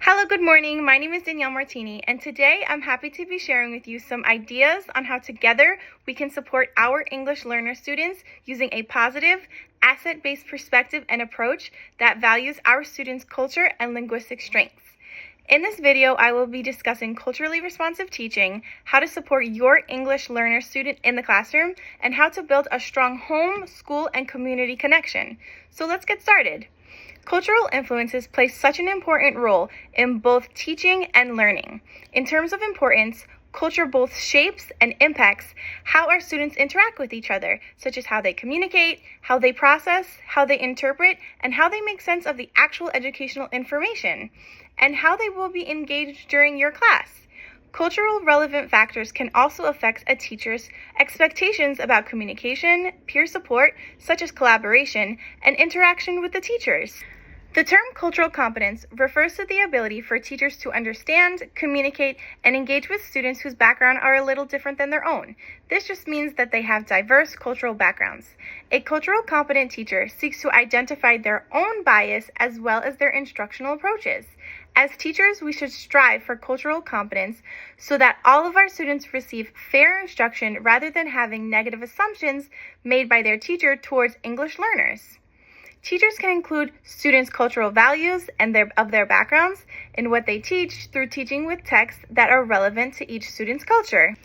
Hello, good morning. My name is Danielle Martini, and today I'm happy to be sharing with you some ideas on how together we can support our English learner students using a positive, asset-based perspective and approach that values our students' culture and linguistic strengths. In this video, I will be discussing culturally responsive teaching, how to support your English learner student in the classroom, and how to build a strong home, school, and community connection. So let's get started. Cultural influences play such an important role in both teaching and learning. In terms of importance, culture both shapes and impacts how our students interact with each other, such as how they communicate, how they process, how they interpret, and how they make sense of the actual educational information, and how they will be engaged during your class. Cultural relevant factors can also affect a teacher's expectations about communication, peer support, such as collaboration, and interaction with the teachers. The term cultural competence refers to the ability for teachers to understand, communicate, and engage with students whose background are a little different than their own. This just means that they have diverse cultural backgrounds. A cultural competent teacher seeks to identify their own bias as well as their instructional approaches. As teachers, we should strive for cultural competence so that all of our students receive fair instruction rather than having negative assumptions made by their teacher towards English learners. Teachers can include students' cultural values and their backgrounds in what they teach through teaching with texts that are relevant to each student's culture.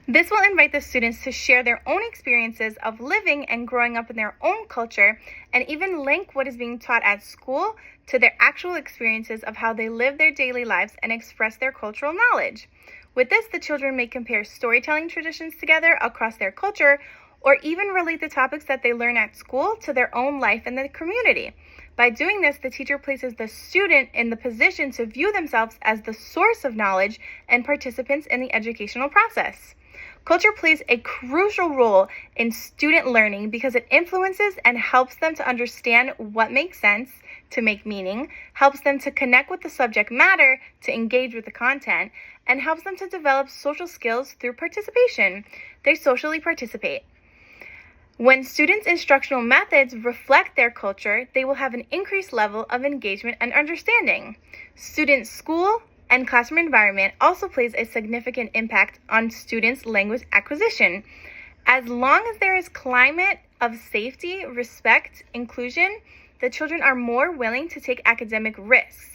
This will invite the students to share their own experiences of living and growing up in their own culture, and even link what is being taught at school to their actual experiences of how they live their daily lives and express their cultural knowledge. With this, the children may compare storytelling traditions together across their culture, or even relate the topics that they learn at school to their own life in the community. By doing this, the teacher places the student in the position to view themselves as the source of knowledge and participants in the educational process. Culture plays a crucial role in student learning because it influences and helps them to understand what makes sense, to make meaning, helps them to connect with the subject matter, to engage with the content, and helps them to develop social skills through participation. They socially participate. When students' instructional methods reflect their culture, they will have an increased level of engagement and understanding. Students' school and classroom environment also plays a significant impact on students' language acquisition. As long as there is climate of safety, respect, inclusion, the children are more willing to take academic risks.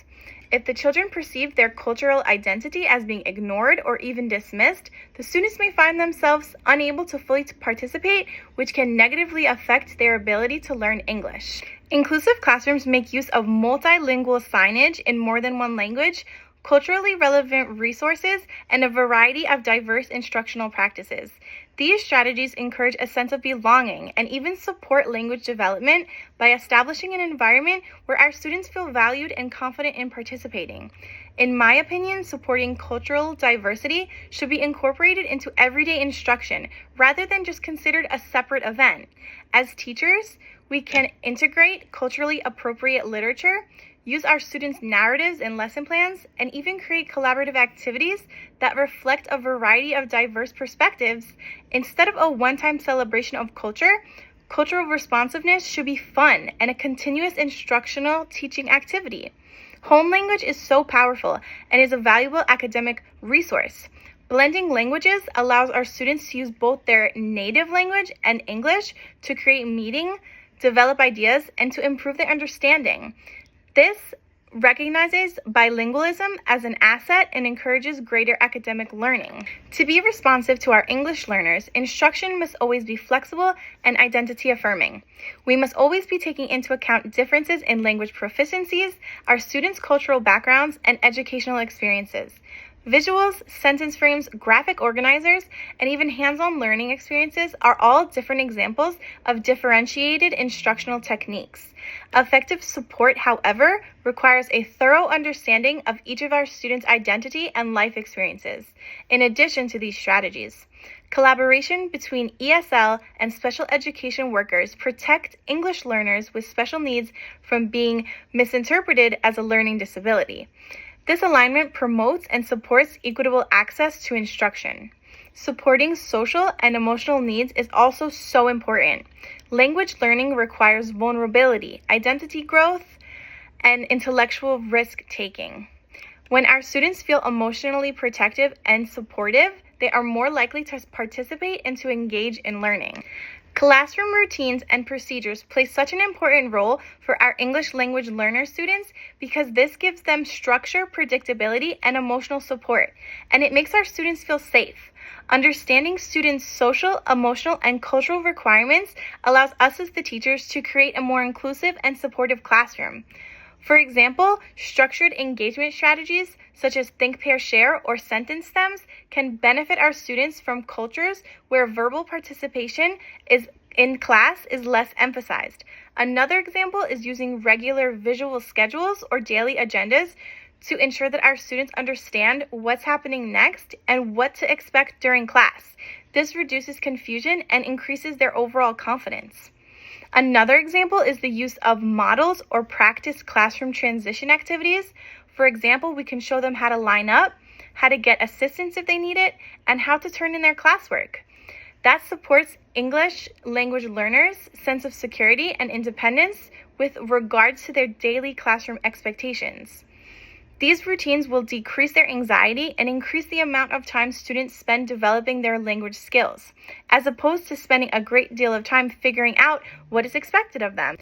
If the children perceive their cultural identity as being ignored or even dismissed, the students may find themselves unable to fully participate, which can negatively affect their ability to learn English. Inclusive classrooms make use of multilingual signage in more than one language, culturally relevant resources, and a variety of diverse instructional practices. These strategies encourage a sense of belonging and even support language development by establishing an environment where our students feel valued and confident in participating. In my opinion, supporting cultural diversity should be incorporated into everyday instruction rather than just considered a separate event. As teachers, we can integrate culturally appropriate literature, use our students' narratives in lesson plans, and even create collaborative activities that reflect a variety of diverse perspectives. Instead of a one-time celebration of culture, cultural responsiveness should be fun and a continuous instructional teaching activity. Home language is so powerful and is a valuable academic resource. Blending languages allows our students to use both their native language and English to create meaning, develop ideas, and to improve their understanding. This recognizes bilingualism as an asset and encourages greater academic learning. To be responsive to our English learners, instruction must always be flexible and identity affirming. We must always be taking into account differences in language proficiencies, our students' cultural backgrounds, and educational experiences. Visuals, sentence frames, graphic organizers, and even hands-on learning experiences are all different examples of differentiated instructional techniques. Effective support, however, requires a thorough understanding of each of our students' identity and life experiences. In addition to these strategies, collaboration between ESL and special education workers protect English learners with special needs from being misinterpreted as a learning disability. This alignment promotes and supports equitable access to instruction. Supporting social and emotional needs is also so important. Language learning requires vulnerability, identity growth, and intellectual risk-taking. When our students feel emotionally protective and supportive, they are more likely to participate and to engage in learning. Classroom routines and procedures play such an important role for our English language learner students because this gives them structure, predictability, and emotional support, and it makes our students feel safe. Understanding students' social, emotional, and cultural requirements allows us as the teachers to create a more inclusive and supportive classroom. For example, structured engagement strategies such as think, pair, share, or sentence stems can benefit our students from cultures where verbal participation in class is less emphasized. Another example is using regular visual schedules or daily agendas to ensure that our students understand what's happening next and what to expect during class. This reduces confusion and increases their overall confidence. Another example is the use of models or practice classroom transition activities. For example, we can show them how to line up, how to get assistance if they need it, and how to turn in their classwork. That supports English language learners' sense of security and independence with regards to their daily classroom expectations. These routines will decrease their anxiety and increase the amount of time students spend developing their language skills, as opposed to spending a great deal of time figuring out what is expected of them.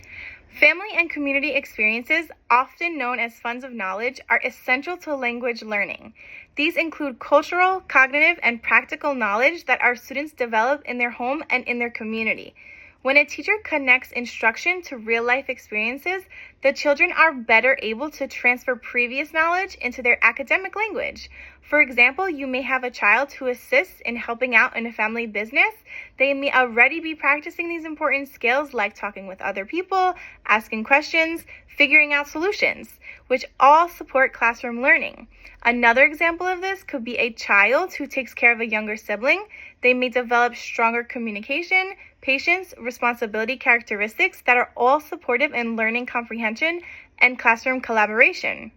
Family and community experiences, often known as funds of knowledge, are essential to language learning. These include cultural, cognitive, and practical knowledge that our students develop in their home and in their community. When a teacher connects instruction to real-life experiences, the children are better able to transfer previous knowledge into their academic language. For example, you may have a child who assists in helping out in a family business. They may already be practicing these important skills like talking with other people, asking questions, figuring out solutions, which all support classroom learning. Another example of this could be a child who takes care of a younger sibling. They may develop stronger communication, patience, responsibility characteristics that are all supportive in learning comprehension and classroom collaboration.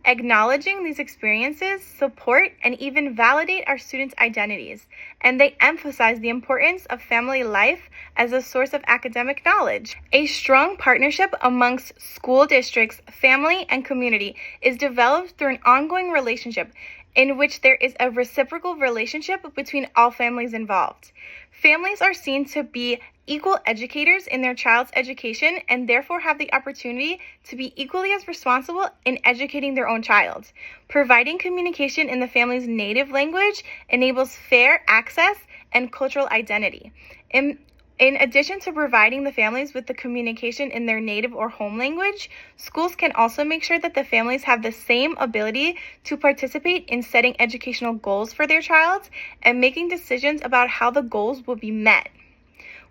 Acknowledging these experiences support and even validate our students' identities, and they emphasize the importance of family life as a source of academic knowledge. A strong partnership amongst school districts, family, and community is developed through an ongoing relationship in which there is a reciprocal relationship between all families involved. Families are seen to be equal educators in their child's education and therefore have the opportunity to be equally as responsible in educating their own child. Providing communication in the family's native language enables fair access and cultural identity. In addition to providing the families with the communication in their native or home language, schools can also make sure that the families have the same ability to participate in setting educational goals for their child and making decisions about how the goals will be met.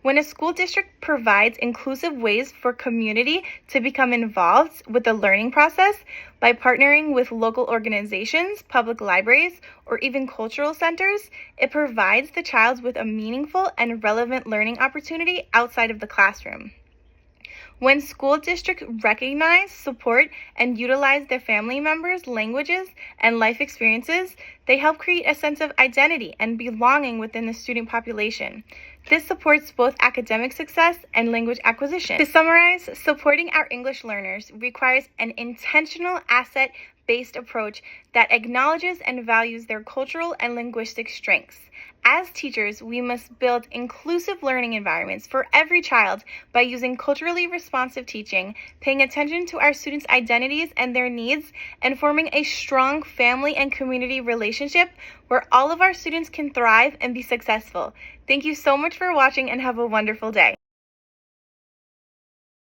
When a school district provides inclusive ways for community to become involved with the learning process by partnering with local organizations, public libraries, or even cultural centers, it provides the child with a meaningful and relevant learning opportunity outside of the classroom. When school districts recognize, support, and utilize their family members' languages and life experiences, they help create a sense of identity and belonging within the student population. This supports both academic success and language acquisition. To summarize, supporting our English learners requires an intentional asset-based approach that acknowledges and values their cultural and linguistic strengths. As teachers, we must build inclusive learning environments for every child by using culturally responsive teaching, paying attention to our students' identities and their needs, and forming a strong family and community relationship where all of our students can thrive and be successful. Thank you so much for watching and have a wonderful day.